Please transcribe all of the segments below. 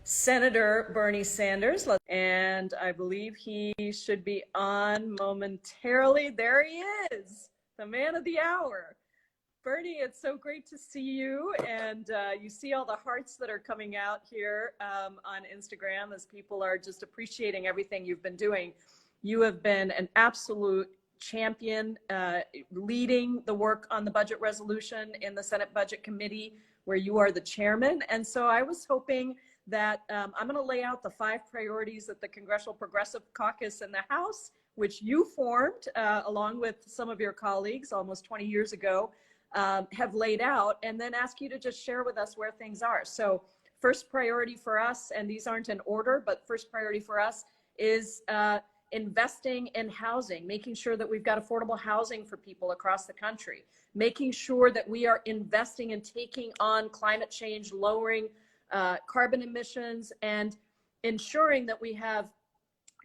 Senator Bernie Sanders, and I believe he should be on momentarily. There he is, the man of the hour. Bernie, it's so great to see you, and you see all the hearts that are coming out here on Instagram as people are just appreciating everything you've been doing. You have been an absolute champion leading the work on the budget resolution in the Senate Budget Committee, where you are the chairman. And so I was hoping that I'm going to lay out the 5 priorities that the Congressional Progressive Caucus in the House, which you formed along with some of your colleagues almost 20 years ago, have laid out, and then ask you to just share with us where things are. So first priority for us, and these aren't in order, but first priority for us is investing in housing, making sure that we've got affordable housing for people across the country, making sure that we are investing in taking on climate change, lowering carbon emissions, and ensuring that we have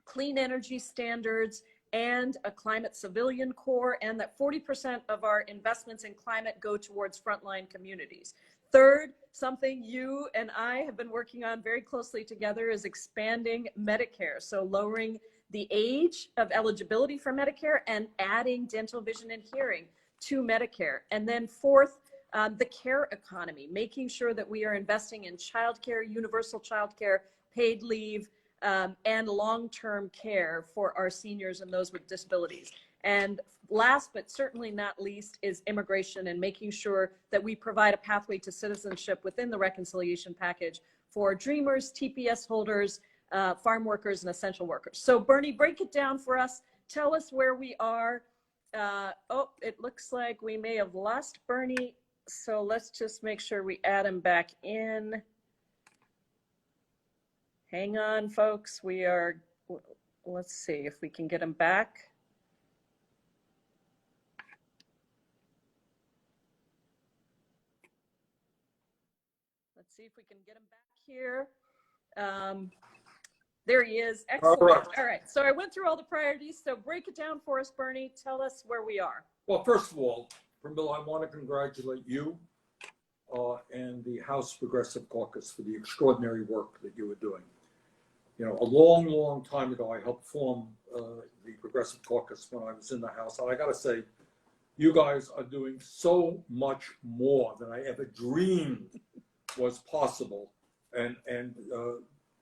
clean energy standards and a climate civilian corps, and that 40% of our investments in climate go towards frontline communities. Third, something you and I have been working on very closely together is expanding Medicare. So lowering the age of eligibility for Medicare and adding dental, vision, and hearing to Medicare. And then fourth, the care economy, making sure that we are investing in childcare, universal childcare, paid leave, and long-term care for our seniors and those with disabilities. And last but certainly not least is immigration, and making sure that we provide a pathway to citizenship within the reconciliation package for dreamers, TPS holders, farm workers, and essential workers. So Bernie, break it down for us. Tell us where we are. Oh, it looks like we may have lost Bernie. So let's just make sure we add him back in. Hang on, folks. We are, let's see if we can get him back. Let's see if we can get him back here. There he is. Excellent. All right. So I went through all the priorities. So break it down for us, Bernie. Tell us where we are. Well, first of all, Pramila, I want to congratulate you and the House Progressive Caucus for the extraordinary work that you were doing. You know, a long, long time ago, I helped form the Progressive Caucus when I was in the House. And I got to say, you guys are doing so much more than I ever dreamed was possible. And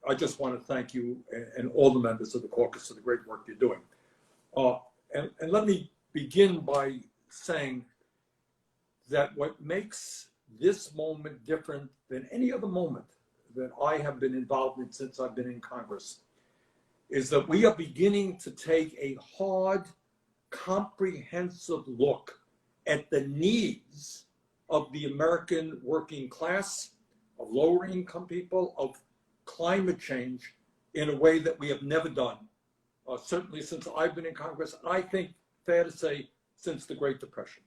I just want to thank you and all the members of the caucus for the great work you're doing. And let me begin by saying that what makes this moment different than any other moment that I have been involved in since I've been in Congress is that we are beginning to take a hard, comprehensive look at the needs of the American working class, of lower income people, of climate change in a way that we have never done, certainly since I've been in Congress, and I think, fair to say, since the Great Depression.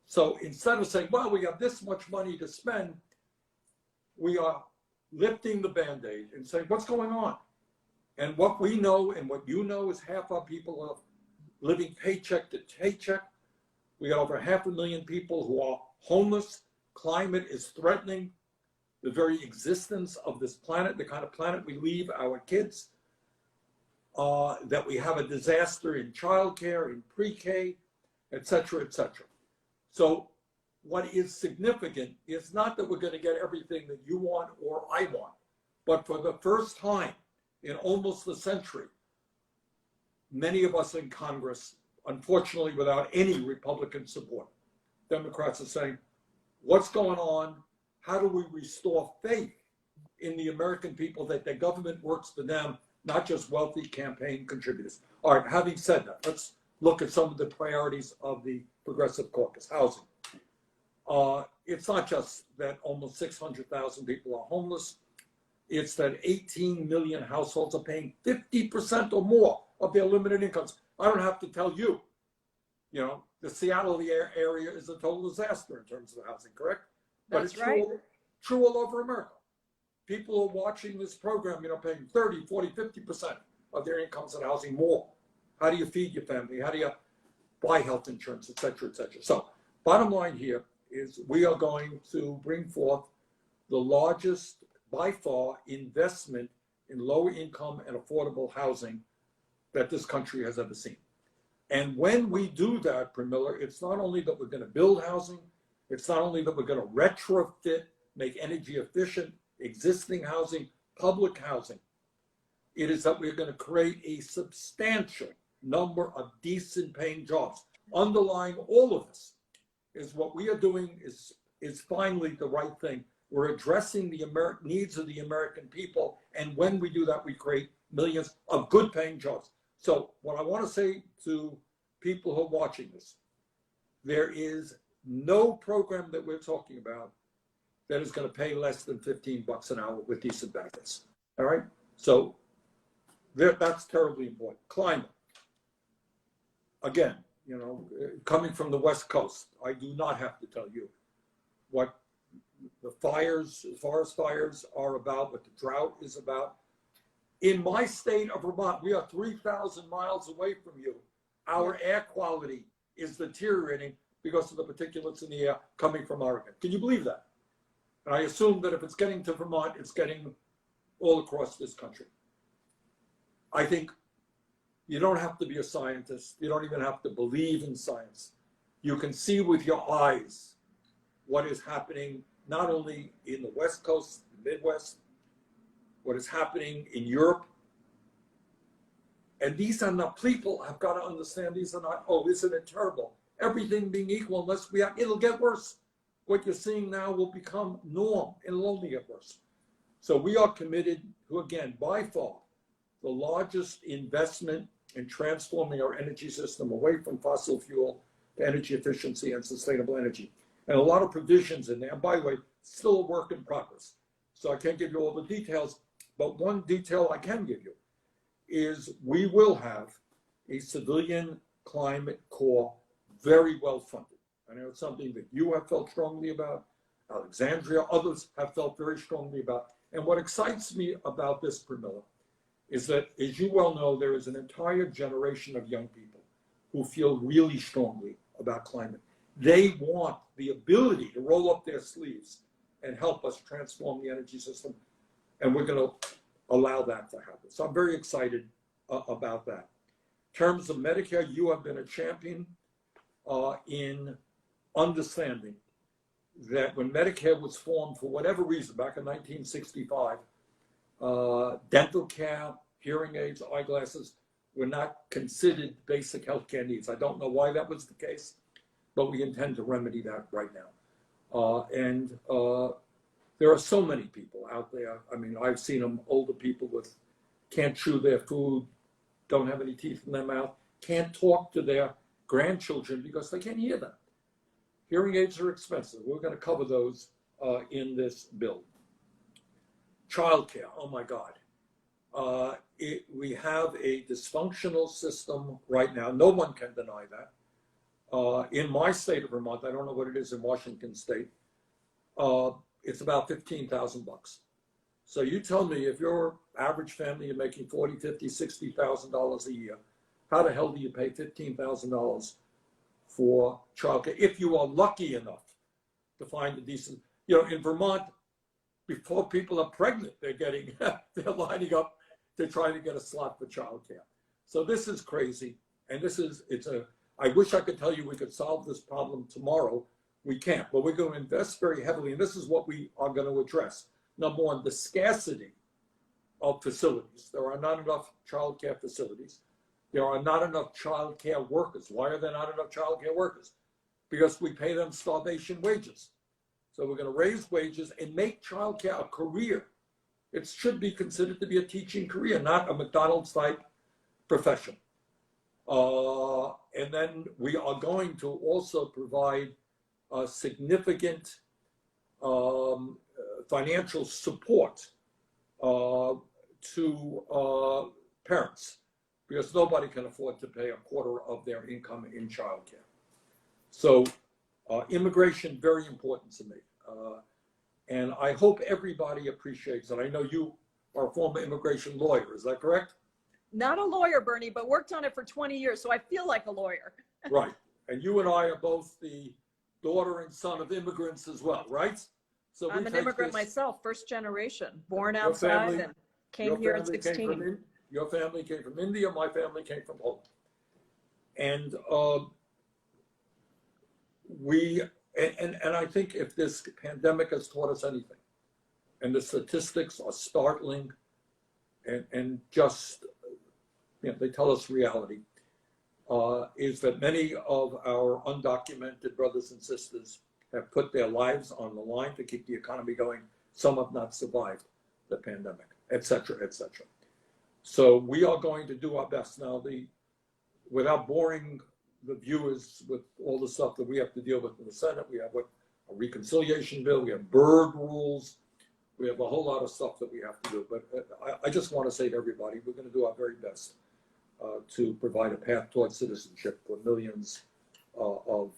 So instead of saying, well, we have this much money to spend, we are lifting the Band-Aid and saying, what's going on? And what we know and what you know is half our people are living paycheck to paycheck. We got over 500,000 people who are homeless. Climate is threatening the very existence of this planet, the kind of planet we leave our kids, that we have a disaster in childcare, in pre-K, et cetera, et cetera. So what is significant is not that we're going to get everything that you want or I want, but for the first time in almost a century, many of us in Congress, unfortunately without any Republican support, Democrats are saying, what's going on? How do we restore faith in the American people that their government works for them, not just wealthy campaign contributors? All right, having said that, let's look at some of the priorities of the Progressive Caucus. Housing. It's not just that almost 600,000 people are homeless. It's that 18 million households are paying 50% or more of their limited incomes. I don't have to tell you, you know, the Seattle area is a total disaster in terms of housing, correct? But it's right. True all over America. People who are watching this program, you know, paying 30, 40, 50% of their incomes in housing more. How do you feed your family? How do you buy health insurance, et cetera, et cetera? So bottom line here is we are going to bring forth the largest by far, investment in lower income and affordable housing that this country has ever seen. And when we do that, Pramila, it's not only that we're going to build housing, it's not only that we're going to retrofit, make energy efficient existing housing, public housing. It is that we're going to create a substantial number of decent paying jobs. Underlying all of this is what we are doing is finally the right thing. We're addressing the needs of the American people. And when we do that, we create millions of good paying jobs. So what I want to say to people who are watching this, there is no program that we're talking about that is going to pay less than $15 an hour with decent benefits. All right? So that's terribly important. Climate. Again, you know, coming from the West Coast, I do not have to tell you what the fires, forest fires are about, what the drought is about. In my state of Vermont, we are 3,000 miles away from you. Our air quality is deteriorating because of the particulates in the air coming from Oregon. Can you believe that? And I assume that if it's getting to Vermont, it's getting all across this country. I think you don't have to be a scientist. You don't even have to believe in science. You can see with your eyes what is happening not only in the West Coast, the Midwest, what is happening in Europe. And these are not, people have got to understand, these are not, oh, isn't it terrible? Everything being equal, unless we have, it'll get worse. What you're seeing now will become norm, and it'll only get worse. So we are committed to, again, by far, the largest investment in transforming our energy system away from fossil fuel to energy efficiency and sustainable energy. And a lot of provisions in there. And by the way, still a work in progress. So I can't give you all the details, but one detail I can give you is we will have a civilian climate corps very well funded. I know it's something that you have felt strongly about, Alexandria, others have felt very strongly about. And what excites me about this, Pramila, is that, as you well know, there is an entire generation of young people who feel really strongly about climate. They want the ability to roll up their sleeves and help us transform the energy system. And we're going to allow that to happen. So I'm very excited about that. In terms of Medicare, you have been a champion in understanding that when Medicare was formed, for whatever reason, back in 1965, dental care, hearing aids, eyeglasses were not considered basic healthcare needs. I don't know why that was the case, but we intend to remedy that right now. There are so many people out there. I mean, I've seen them, older people with can't chew their food, don't have any teeth in their mouth, can't talk to their grandchildren because they can't hear them. Hearing aids are expensive. We're going to cover those in this bill. Childcare, oh my God. We have a dysfunctional system right now. No one can deny that. In my state of Vermont, I don't know what it is in Washington State, it's about $15,000. So you tell me, if your average family, you're making $40,000, $50,000, $60,000 a year, how the hell do you pay $15,000 for childcare if you are lucky enough to find a decent, you know, in Vermont, before people are pregnant, they're lining up to try to get a slot for childcare. So this is crazy. And I wish I could tell you we could solve this problem tomorrow. We can't, but we're going to invest very heavily. And this is what we are going to address. Number one, the scarcity of facilities. There are not enough childcare facilities. There are not enough childcare workers. Why are there not enough childcare workers? Because we pay them starvation wages. So we're going to raise wages and make childcare a career. It should be considered to be a teaching career, not a McDonald's type profession. And then we are going to also provide significant financial support to parents, because nobody can afford to pay a quarter of their income in childcare. So immigration, very important to me. And I hope everybody appreciates it. I know you are a former immigration lawyer, is that correct? Not a lawyer, Bernie, but worked on it for 20 years, so I feel like a lawyer. Right. And you and I are both the daughter and son of immigrants as well, right? So I'm we an take immigrant this, myself, first generation, born your outside family, and came here at 16. your family came from India, my family came from Poland. And and I think if this pandemic has taught us anything, and the statistics are startling and just, they tell us reality, is that many of our undocumented brothers and sisters have put their lives on the line to keep the economy going. Some have not survived the pandemic, et cetera, et cetera. So we are going to do our best now. Without boring the viewers with all the stuff that we have to deal with in the Senate, we have a reconciliation bill, we have bird rules, we have a whole lot of stuff that we have to do. But I just want to say to everybody, we're going to do our very best to provide a path towards citizenship for millions of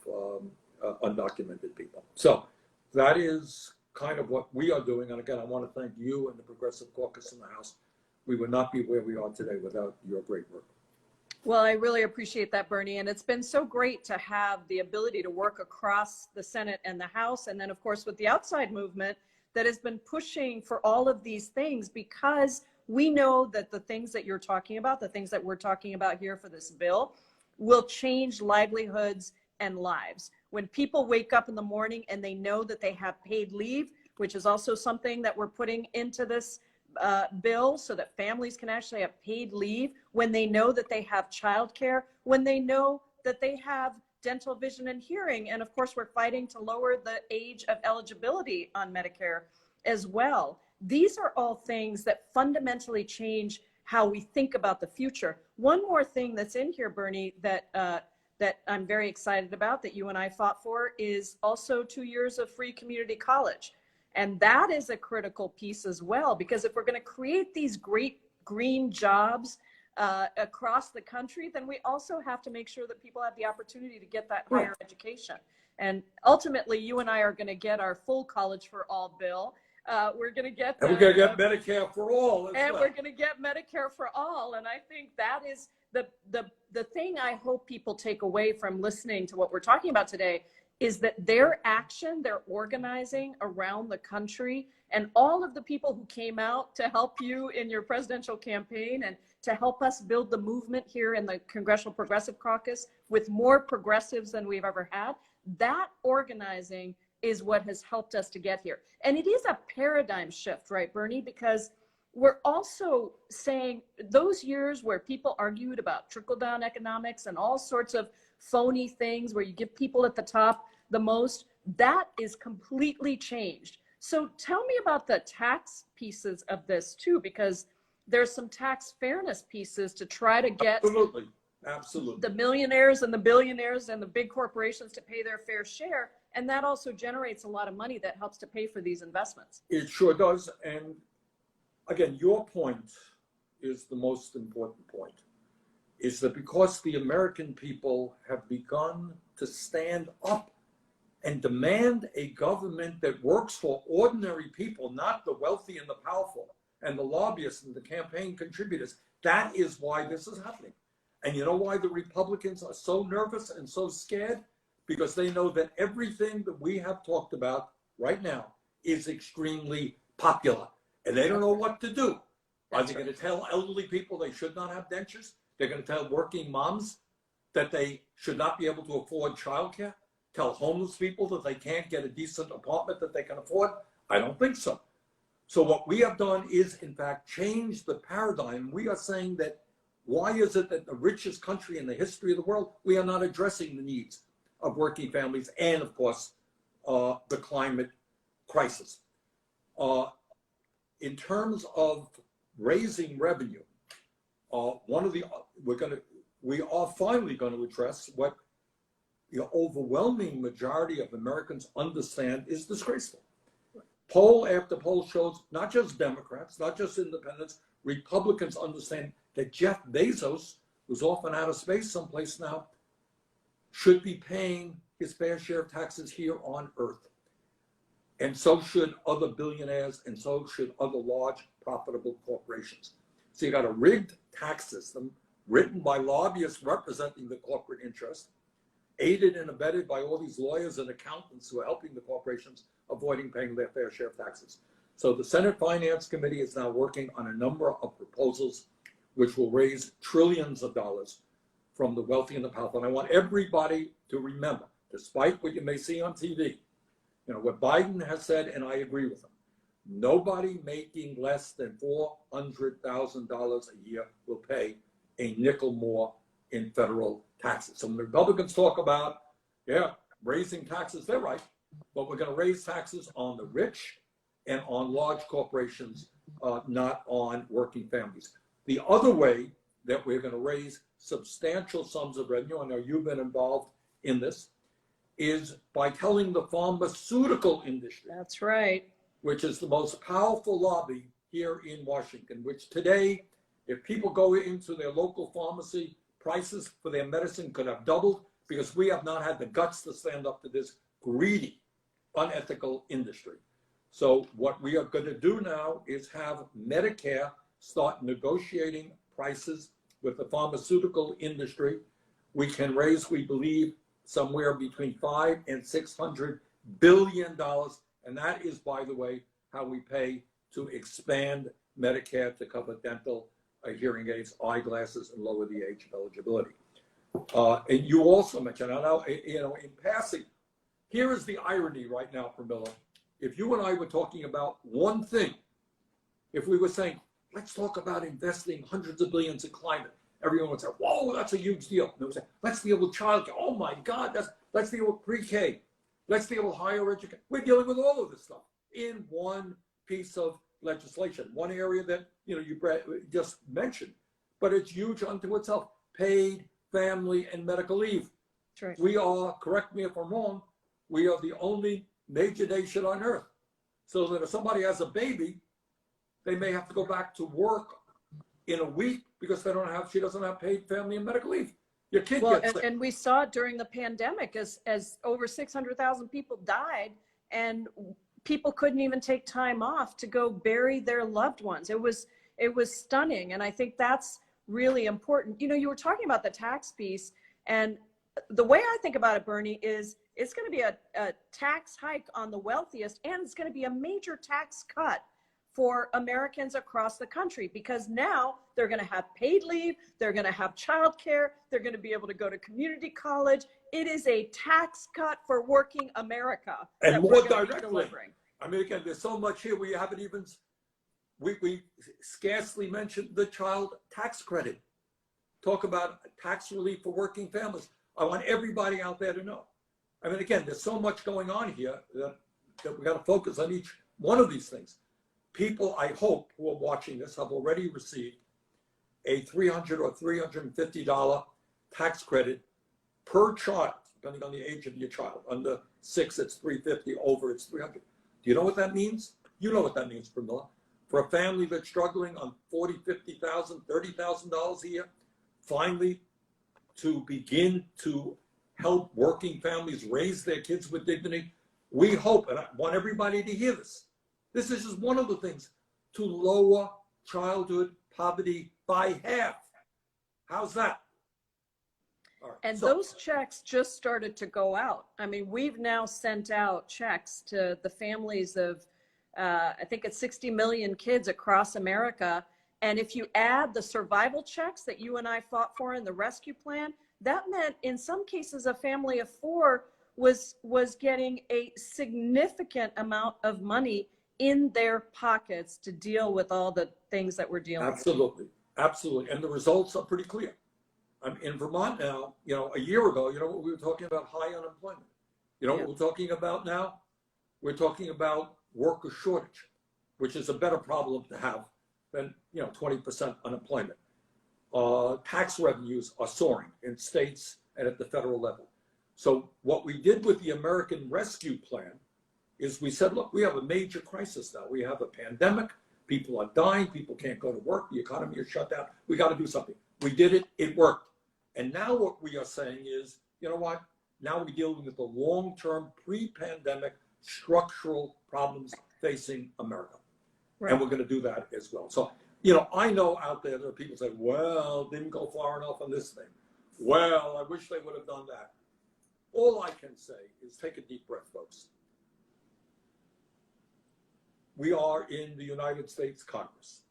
undocumented people. So that is kind of what we are doing. And again, I want to thank you and the Progressive Caucus in the House. We would not be where we are today without your great work. Well, I really appreciate that, Bernie. And it's been so great to have the ability to work across the Senate and the House. And then, of course, with the outside movement that has been pushing for all of these things, because we know that the things that you're talking about, the things that we're talking about here for this bill, will change livelihoods and lives. When people wake up in the morning and they know that they have paid leave, which is also something that we're putting into this bill so that families can actually have paid leave, when they know that they have childcare, when they know that they have dental, vision, and hearing. And of course, we're fighting to lower the age of eligibility on Medicare as well. These are all things that fundamentally change how we think about the future. One more thing that's in here, Bernie, that I'm very excited about, that you and I fought for, is also 2 years of free community college. And that is a critical piece as well, because if we're going to create these great green jobs across the country, then we also have to make sure that people have the opportunity to get that higher education. And ultimately, you and I are going to get our full college for all bill. We're going to get and we're going to get Medicare for all as and well. We're going to get Medicare for all. And I think that is the thing I hope people take away from listening to what we're talking about today, is that their action, their organizing around the country, and all of the people who came out to help you in your presidential campaign and to help us build the movement here in the Congressional Progressive Caucus with more progressives than we've ever had, that organizing is what has helped us to get here. And it is a paradigm shift, right, Bernie? Because we're also saying those years where people argued about trickle-down economics and all sorts of phony things where you give people at the top the most, that is completely changed. So tell me about the tax pieces of this too, because there's some tax fairness pieces to try to get Absolutely. the millionaires and the billionaires and the big corporations to pay their fair share. And that also generates a lot of money that helps to pay for these investments. It sure does. And again, your point is the most important point, is that because the American people have begun to stand up and demand a government that works for ordinary people, not the wealthy and the powerful and the lobbyists and the campaign contributors. That is why this is happening. And you know why the Republicans are so nervous and so scared? Because they know that everything that we have talked about right now is extremely popular. And they don't know what to do. Are they going to tell elderly people they should not have dentures? They're going to tell working moms that they should not be able to afford childcare? Tell homeless people that they can't get a decent apartment that they can afford? I don't think so. So what we have done is, in fact, change the paradigm. We are saying that why is it that the richest country in the history of the world, we are not addressing the needs of working families and, of course, the climate crisis. In terms of raising revenue, we are finally going to address what the overwhelming majority of Americans understand is disgraceful. Poll after poll shows not just Democrats, not just independents, Republicans understand that Jeff Bezos, who's off in outer space someplace now, should be paying his fair share of taxes here on Earth. And so should other billionaires, and so should other large profitable corporations. So you got a rigged tax system written by lobbyists representing the corporate interest. aided and abetted by all these lawyers and accountants who are helping the corporations avoiding paying their fair share of taxes. So the Senate Finance Committee is now working on a number of proposals which will raise trillions of dollars from the wealthy and the powerful. And I want everybody to remember, despite what you may see on TV, what Biden has said, and I agree with him, nobody making less than $400,000 a year will pay a nickel more in federal taxes. So when the Republicans talk about, raising taxes, they're right, but we're going to raise taxes on the rich and on large corporations, not on working families. The other way that we're going to raise substantial sums of revenue, I know you've been involved in this, is by telling the pharmaceutical industry. That's right. Which is the most powerful lobby here in Washington, which today, if people go into their local pharmacy, prices for their medicine could have doubled because we have not had the guts to stand up to this greedy, unethical industry. So what we are going to do now is have Medicare start negotiating prices with the pharmaceutical industry. We can raise, we believe, somewhere between $500 and $600 billion. And that is, by the way, how we pay to expand Medicare to cover dental, hearing aids, eyeglasses, and lower the age of eligibility. And you also mentioned, I know, in passing, here is the irony right now, Pramila. If you and I were talking about one thing, if we were saying, let's talk about investing hundreds of billions in climate, everyone would say, whoa, that's a huge deal. And they would say, let's deal with childcare. Oh my God, let's deal with pre-K. Let's deal with higher education. We're dealing with all of this stuff in one piece of legislation, one area that you just mentioned, but it's huge unto itself. Paid family and medical leave. Right. We are, correct me if I'm wrong, we are the only major nation on earth. So that if somebody has a baby, they may have to go back to work in a week because she doesn't have paid family and medical leave. Your kid gets sick. And we saw it during the pandemic as over 600,000 people died and people couldn't even take time off to go bury their loved ones. It was stunning. And I think that's really important. You were talking about the tax piece, and the way I think about it, Bernie, is it's going to be a tax hike on the wealthiest, and it's going to be a major tax cut for Americans across the country, because now they're going to have paid leave, they're going to have childcare, they're going to be able to go to community college. It is a tax cut for working America. And more directly. I mean, again, there's so much here we haven't even, we scarcely mentioned the child tax credit. Talk about tax relief for working families. I want everybody out there to know. I mean, again, there's so much going on here that we got to focus on each one of these things. People, I hope, who are watching this have already received a $300 or $350 tax credit per child, depending on the age of your child. Under 6, it's $350. Over, it's $300. Do you know what that means? You know what that means, Pramila. For a family that's struggling on $40,000, $50,000, $30,000 a year, finally to begin to help working families raise their kids with dignity, we hope, and I want everybody to hear this, this is just one of the things to lower childhood poverty by half. How's that? All right, and those checks just started to go out. I mean, we've now sent out checks to the families of, I think it's 60 million kids across America. And if you add the survival checks that you and I fought for in the rescue plan, that meant in some cases a family of 4 was getting a significant amount of money in their pockets to deal with all the things that we're dealing with. Absolutely, absolutely. And the results are pretty clear. I'm in Vermont now, a year ago, what we were talking about, high unemployment. What we're talking about now? We're talking about worker shortage, which is a better problem to have than, 20% unemployment. Tax revenues are soaring in states and at the federal level. So what we did with the American Rescue Plan is we said, look, we have a major crisis now. We have a pandemic. People are dying. People can't go to work. The economy is shut down. We got to do something. We did it. It worked. And now what we are saying is, you know what? Now we're dealing with the long-term, pre-pandemic structural problems facing America. Right. And we're going to do that as well. So, I know out there are people say, well, didn't go far enough on this thing. Well, I wish they would have done that. all I can say is take a deep breath, folks. We are in the United States Congress,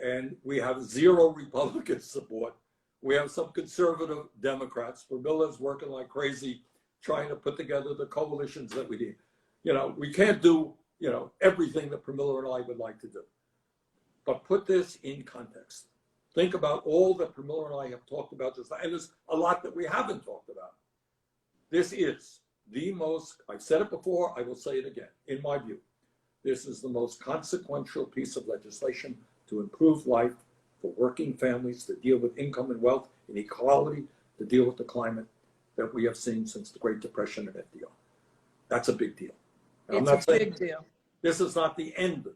and we have zero Republican support. We have some conservative Democrats. Pramila's working like crazy trying to put together the coalitions that we need. You know, we can't do, you know, everything that Pramila and I would like to do. But put this in context. Think about all that Pramila and I have talked about just now, and there's a lot that we haven't talked about. This is the most, I've said it before, I will say it again, in my view, this is the most consequential piece of legislation to improve life for working families, to deal with income and wealth inequality, to deal with the climate that we have seen since the Great Depression and FDR. That's a big deal. And It's I'm not a saying big deal. this is not the end,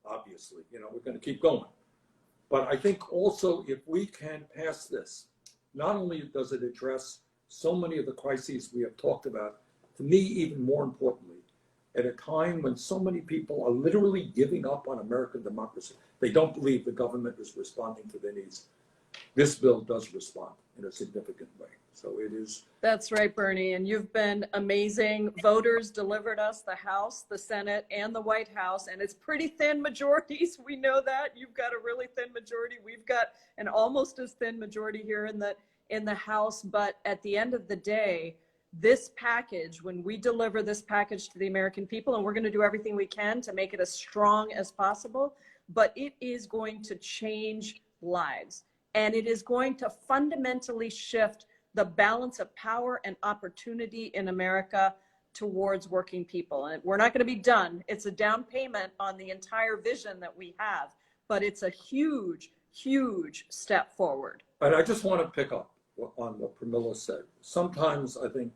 obviously. You know, we're going to keep going. But I think also if we can pass this, not only does it address so many of the crises we have talked about, to me, even more importantly, at a time when so many people are literally giving up on American democracy. They don't believe the government is responding to their needs. This bill does respond in a significant way. So it is. That's right, Bernie. And you've been amazing. Voters delivered us the House, the Senate, and the White House. And it's pretty thin majorities. We know that. You've got a really thin majority. We've got an almost as thin majority here in the House. But at the end of the day, this package, when we deliver this package to the American people, and we're going to do everything we can to make it as strong as possible, but it is going to change lives. And it is going to fundamentally shift the balance of power and opportunity in America towards working people. And we're not going to be done. It's a down payment on the entire vision that we have, but it's a huge, huge step forward. And I just want to pick up on what Pramila said. Sometimes I think,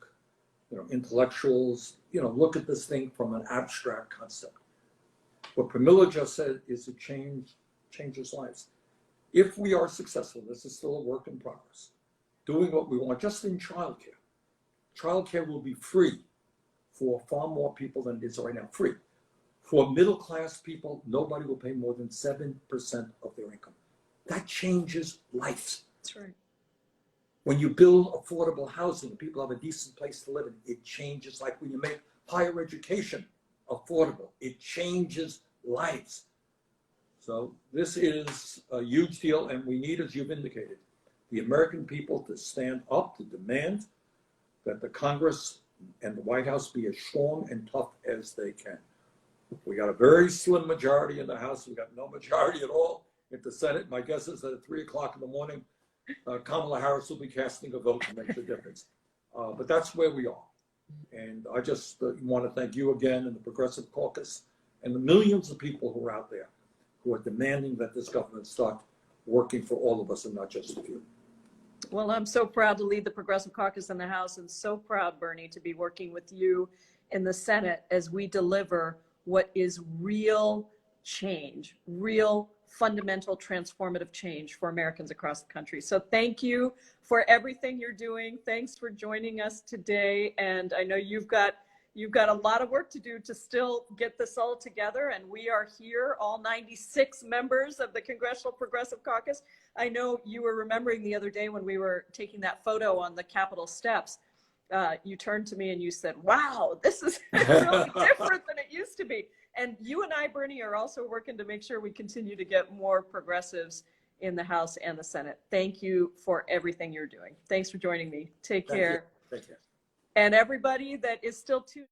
you know, intellectuals, you know, look at this thing from an abstract concept. What Pramila just said is it changes lives. If we are successful, this is still a work in progress, doing what we want just in childcare. Childcare will be free for far more people than it is right now, free. For middle-class people, nobody will pay more than 7% of their income. That changes lives. That's right. When you build affordable housing, people have a decent place to live in, it changes. Like when you make higher education affordable, it changes lives. So this is a huge deal, and we need, as you've indicated, the American people to stand up to demand that the Congress and the White House be as strong and tough as they can. We got a very slim majority in the House. We got no majority at all in the Senate. My guess is that at 3 o'clock in the morning, Kamala Harris will be casting a vote to make the difference. But that's where we are. And I just want to thank you again and the Progressive Caucus and the millions of people who are out there who are demanding that this government start working for all of us and not just a few. Well, I'm so proud to lead the Progressive Caucus in the House, and so proud, Bernie, to be working with you in the Senate as we deliver what is real change, real fundamental transformative change for Americans across the country. So thank you for everything you're doing. Thanks for joining us today. And I know you've got a lot of work to do to still get this all together. And we are here, all 96 members of the Congressional Progressive Caucus. I know you were remembering the other day when we were taking that photo on the Capitol steps. You turned to me and you said, wow, this is really different than it used to be. And you and I, Bernie, are also working to make sure we continue to get more progressives in the House and the Senate. Thank you for everything you're doing. Thanks for joining me. Take care. Take care. And everybody that is still tuned